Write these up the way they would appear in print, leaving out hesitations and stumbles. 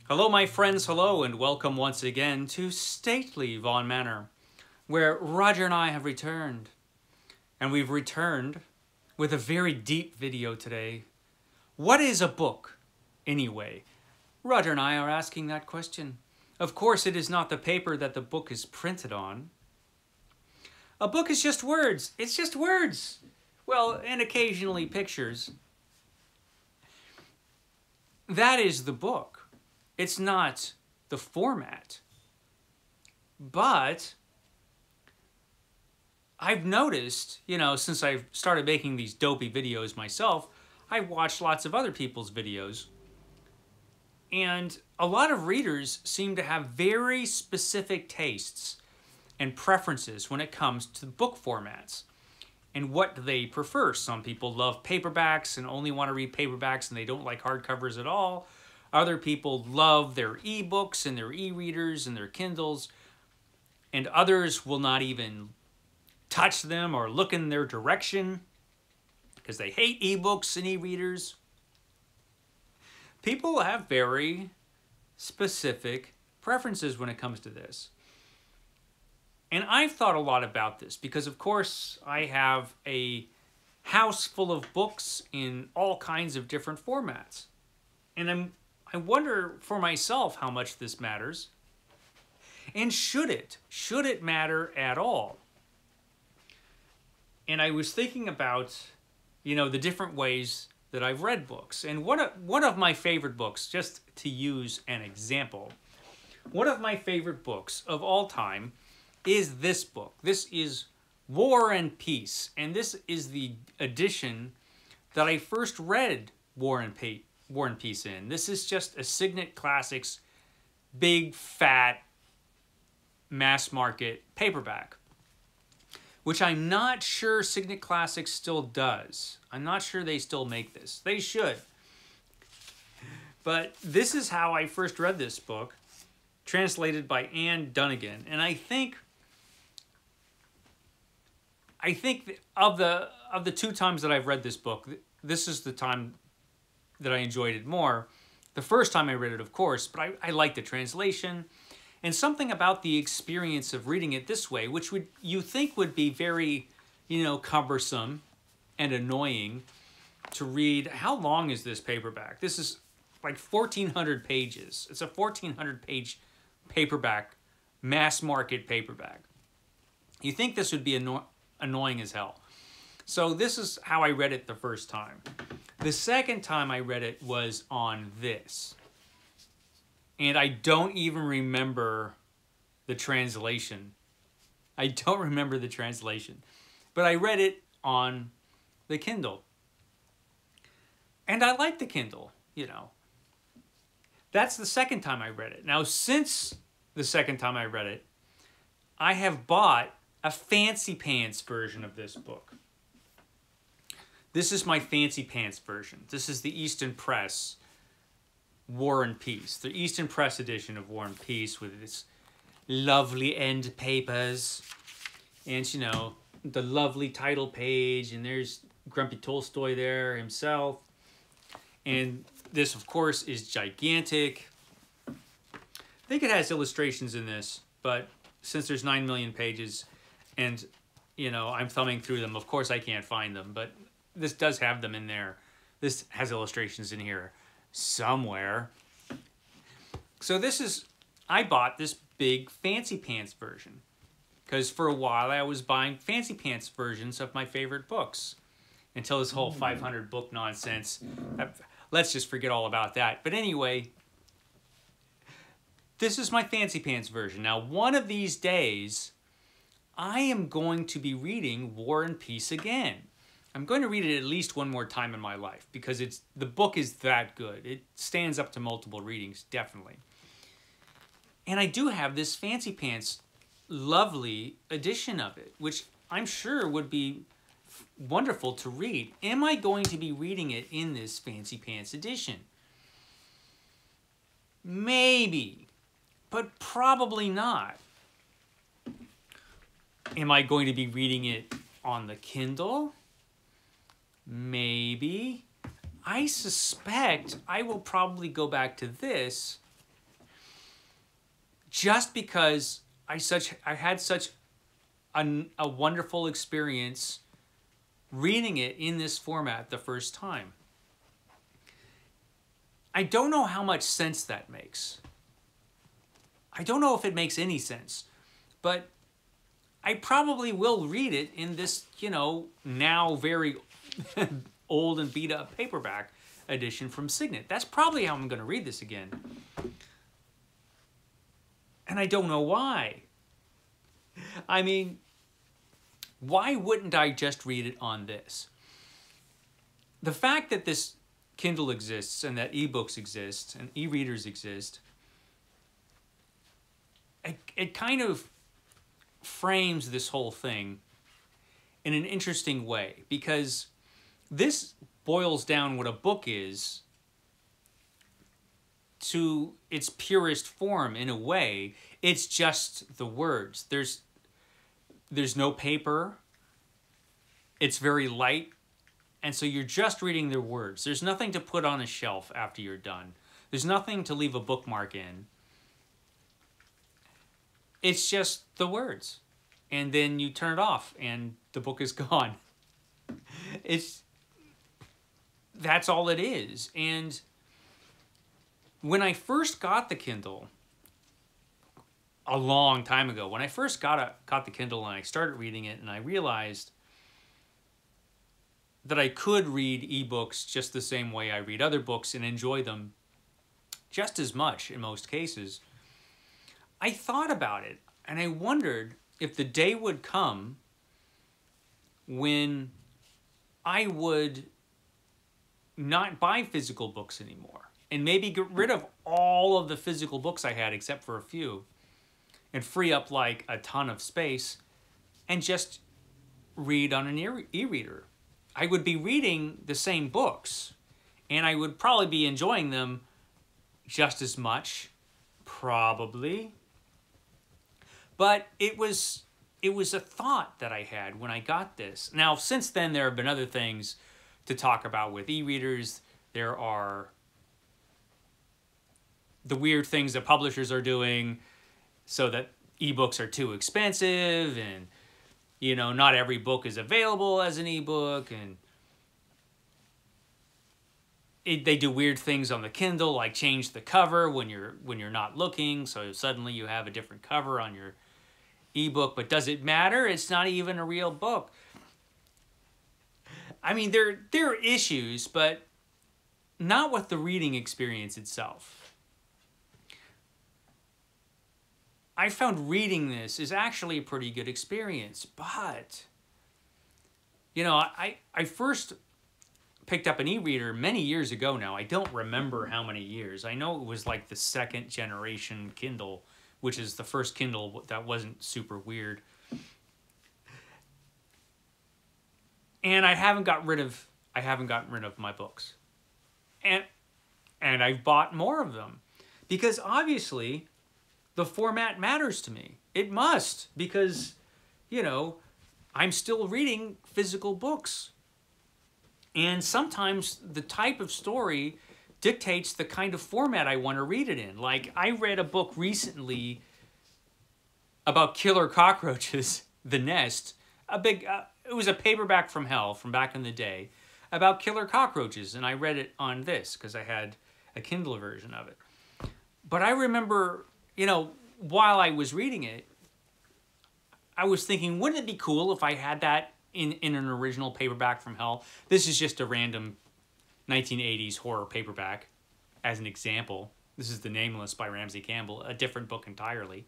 Hello, my friends, hello, and welcome once again to stately Vaughan Manor, where Roger and I have returned. And we've returned with a very deep video today. What is a book, anyway? Roger and I are asking that question. Of course, it is not the paper that the book is printed on. A book is just words. It's just words. Well, and occasionally pictures. That is the book. It's not the format. But I've noticed, since I've started making these dopey videos myself, I've watched lots of other people's videos. And a lot of readers seem to have very specific tastes and preferences when it comes to book formats and what they prefer. Some people love paperbacks and only want to read paperbacks and they don't like hardcovers at all. Other people love their ebooks and their e-readers and their Kindles, and others will not even touch them or look in their direction because they hate ebooks and e-readers. People have very specific preferences when it comes to this. And I've thought a lot about this because, of course, I have a house full of books in all kinds of different formats. And I wonder for myself how much this matters. And should it? Should it matter at all? And I was thinking about, the different ways that I've read books. And one of my favorite books, just to use an example, one of my favorite books of all time is this book. This is War and Peace. And this is the edition that I first read War and Peace in. This is just a Signet Classics big fat mass market paperback, which I'm not sure Signet Classics still does. I'm not sure they still make this. They should. But this is how I first read this book, translated by Anne Dunnigan. And I think of the two times that I've read this book, this is the time that I enjoyed it more. The first time I read it, of course, but I liked the translation. And something about the experience of reading it this way, which you think would be very, cumbersome and annoying to read. How long is this paperback? This is like 1,400 pages. It's a 1,400-page paperback, mass market paperback. You think this would be annoying as hell. So this is how I read it the first time. The second time I read it was on this. And I don't even remember the translation. I don't remember the translation. But I read it on the Kindle. And I like the Kindle, That's the second time I read it. Now, since the second time I read it, I have bought a fancy pants version of this book. This is my fancy pants version. This is the Easton Press War and Peace. The Easton Press edition of War and Peace with its lovely end papers. And, the lovely title page. And there's Grumpy Tolstoy there himself. And this, of course, is gigantic. I think it has illustrations in this. But since there's 9 million pages and, I'm thumbing through them, of course I can't find them. But this does have them in there. This has illustrations in here somewhere. So I bought this big fancy pants version because for a while I was buying fancy pants versions of my favorite books until this whole 500 book nonsense. Let's just forget all about that. But anyway, this is my fancy pants version. Now, one of these days, I am going to be reading War and Peace again. I'm going to read it at least one more time in my life because the book is that good. It stands up to multiple readings, definitely. And I do have this fancy pants lovely edition of it, which I'm sure would be wonderful to read. Am I going to be reading it in this fancy pants edition? Maybe, but probably not. Am I going to be reading it on the Kindle? Maybe. I suspect I will probably go back to this just because I had such a wonderful experience reading it in this format the first time. I don't know how much sense that makes. I don't know if it makes any sense, but I probably will read it in this, you know, now very old and beat up paperback edition from Signet. That's probably how I'm going to read this again. And I don't know why. I mean, why wouldn't I just read it on this? The fact that this Kindle exists and that ebooks exist and e-readers exist, it kind of frames this whole thing in an interesting way, because this boils down what a book is to its purest form. In a way, it's just the words. There's no paper. It's very light, and so you're just reading the words. There's nothing to put on a shelf after you're done. There's nothing to leave a bookmark in. It's just the words. And then you turn it off and the book is gone. That's all it is. And when I first got the Kindle, a long time ago, when I first got the Kindle and I started reading it, and I realized that I could read ebooks just the same way I read other books and enjoy them just as much in most cases, I thought about it, and I wondered if the day would come when I would not buy physical books anymore, and maybe get rid of all of the physical books I had except for a few, and free up like a ton of space and just read on an e-reader. I would be reading the same books, and I would probably be enjoying them just as much, probably. But it was a thought that I had when I got this. Now, since then, there have been other things to talk about with e-readers. There are the weird things that publishers are doing so that ebooks are too expensive, and, you know, not every book is available as an ebook, and they do weird things on the Kindle, like change the cover when you're not looking, so suddenly you have a different cover on your ebook. But does it matter? It's not even a real book. I mean, there are issues, but not with the reading experience itself. I found reading this is actually a pretty good experience, but, you know, I first picked up an e-reader many years ago now. I don't remember how many years. I know it was like the second generation Kindle, which is the first Kindle that wasn't super weird. And I haven't gotten rid of my books. And I've bought more of them, because obviously the format matters to me. It must, because, you know, I'm still reading physical books. And sometimes the type of story dictates the kind of format I want to read it in. Like, I read a book recently about killer cockroaches, The Nest. It was a paperback from hell from back in the day about killer cockroaches, and I read it on this because I had a Kindle version of it. But I remember, you know, while I was reading it, I was thinking, wouldn't it be cool if I had that in an original paperback from hell? This is just a random 1980s horror paperback as an example. This is The Nameless by Ramsey Campbell, a different book entirely.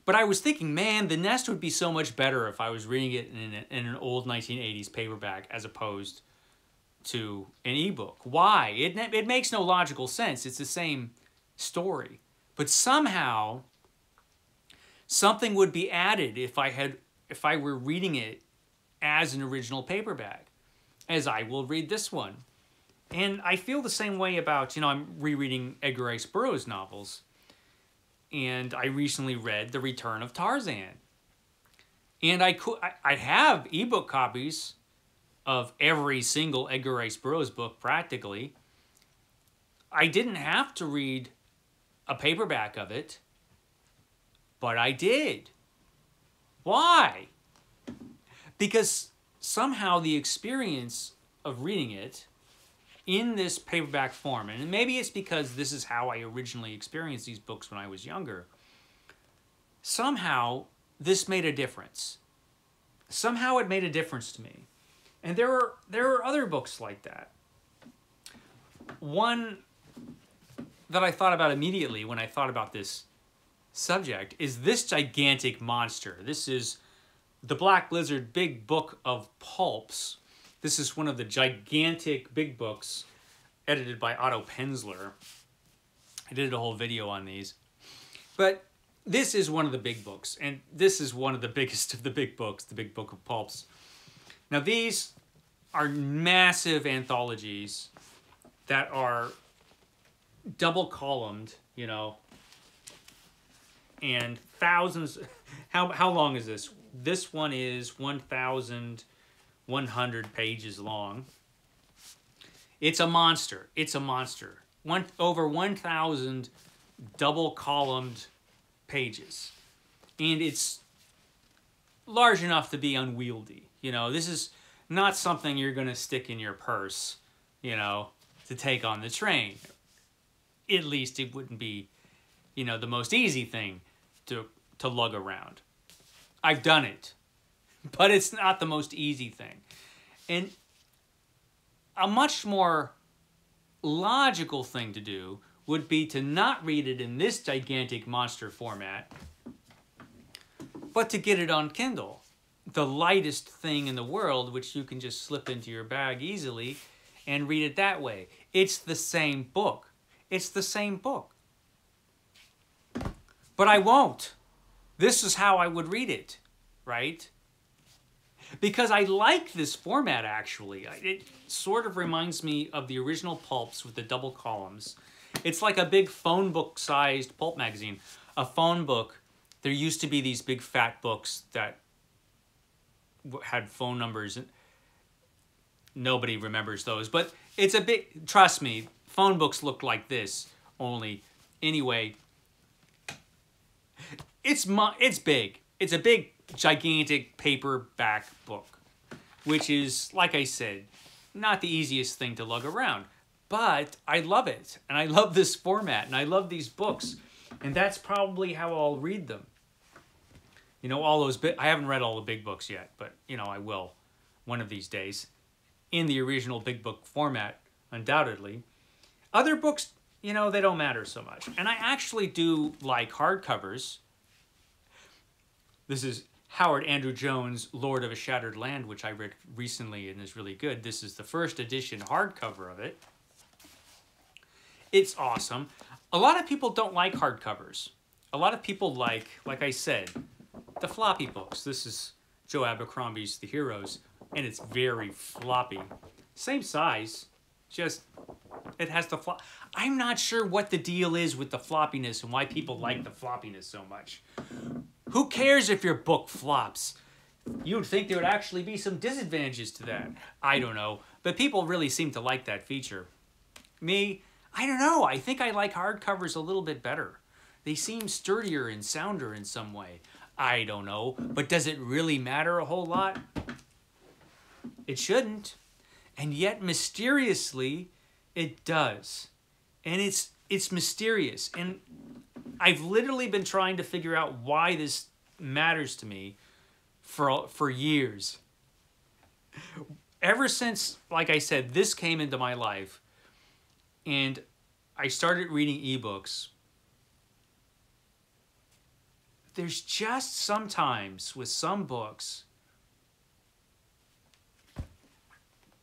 But I was thinking, man, The Nest would be so much better if I was reading it in an old 1980s paperback as opposed to an ebook. Why? It makes no logical sense. It's the same story. But somehow, something would be added if I were reading it as an original paperback, as I will read this one. And I feel the same way about, you know, I'm rereading Edgar Rice Burroughs novels. And I recently read The Return of Tarzan. And I have ebook copies of every single Edgar Rice Burroughs book, practically. I didn't have to read a paperback of it. But I did. Why? Because somehow the experience of reading it in this paperback form, and maybe it's because this is how I originally experienced these books when I was younger, somehow this made a difference. Somehow it made a difference to me. And there are other books like that. One that I thought about immediately when I thought about this subject is this gigantic monster. This is The Black Lizard Big Book of Pulps. This is one of the gigantic big books edited by Otto Penzler. I did a whole video on these. But this is one of the big books, and this is one of the biggest of the big books, the Big Book of Pulps. Now these are massive anthologies that are double columned, you know, and thousands. How long is this? This one is 1,100 pages long. It's a monster. It's a monster. Over 1,000 double columned pages, and it's large enough to be unwieldy. You know, this is not something you're going to stick in your purse, you know, to take on the train. At least it wouldn't be, you know, the most easy thing to lug around. I've done it, but it's not the most easy thing. And a much more logical thing to do would be to not read it in this gigantic monster format, but to get it on Kindle, the lightest thing in the world, which you can just slip into your bag easily and read it that way. It's the same book. It's the same book. But I won't. This is how I would read it, right? Because I like this format, actually. It sort of reminds me of the original pulps with the double columns. It's like a big phone book-sized pulp magazine. A phone book, there used to be these big fat books that had phone numbers. Nobody remembers those, but it's a big, trust me, phone books look like this, only, anyway, it's big. It's a big, gigantic paperback book, which is, like I said, not the easiest thing to lug around. But I love it, and I love this format, and I love these books, and that's probably how I'll read them. You know, all those I haven't read all the big books yet, but, you know, I will one of these days in the original big book format, undoubtedly. Other books, you know, they don't matter so much. And I actually do like hardcovers. This is Howard Andrew Jones' Lord of a Shattered Land, which I read recently and is really good. This is the first edition hardcover of it. It's awesome. A lot of people don't like hardcovers. A lot of people like I said, the floppy books. This is Joe Abercrombie's The Heroes, and it's very floppy. Same size, just it has the flop. I'm not sure what the deal is with the floppiness and why people like the floppiness so much. Who cares if your book flops? You'd think there would actually be some disadvantages to that. I don't know, but people really seem to like that feature. Me, I don't know. I think I like hardcovers a little bit better. They seem sturdier and sounder in some way. I don't know, but does it really matter a whole lot? It shouldn't. And yet, mysteriously, it does. And it's mysterious. And I've literally been trying to figure out why this matters to me for years. Ever since, like I said, this came into my life, and I started reading ebooks, there's just sometimes with some books,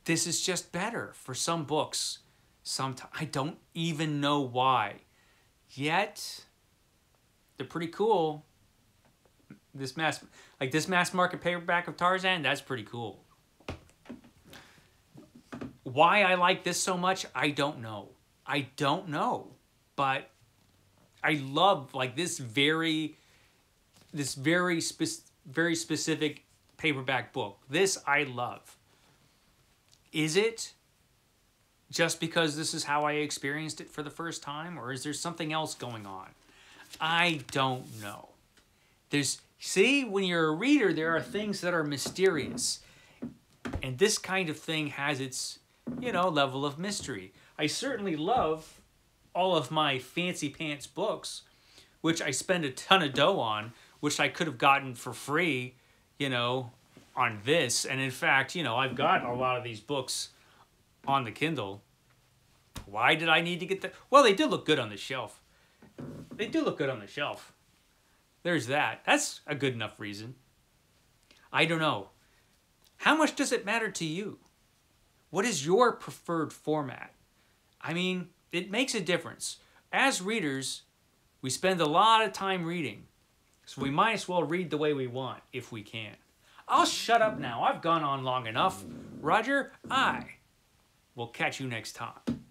this is just better for some books. Sometimes I don't even know why. Yet, they're pretty cool. This mass market paperback of Tarzan, that's pretty cool. Why I like this so much, I don't know. I don't know. But I love like this very specific paperback book. This I love. Is it just because this is how I experienced it for the first time, or is there something else going on? I don't know. See, when you're a reader, there are things that are mysterious. And this kind of thing has its, level of mystery. I certainly love all of my fancy pants books, which I spend a ton of dough on, which I could have gotten for free, on this. And in fact, I've got a lot of these books on the Kindle. Why did I need to get that? Well, they do look good on the shelf. They do look good on the shelf. There's that. That's a good enough reason. I don't know. How much does it matter to you? What is your preferred format? I mean, it makes a difference. As readers, we spend a lot of time reading. So we might as well read the way we want if we can. I'll shut up now. I've gone on long enough. Roger, I will catch you next time.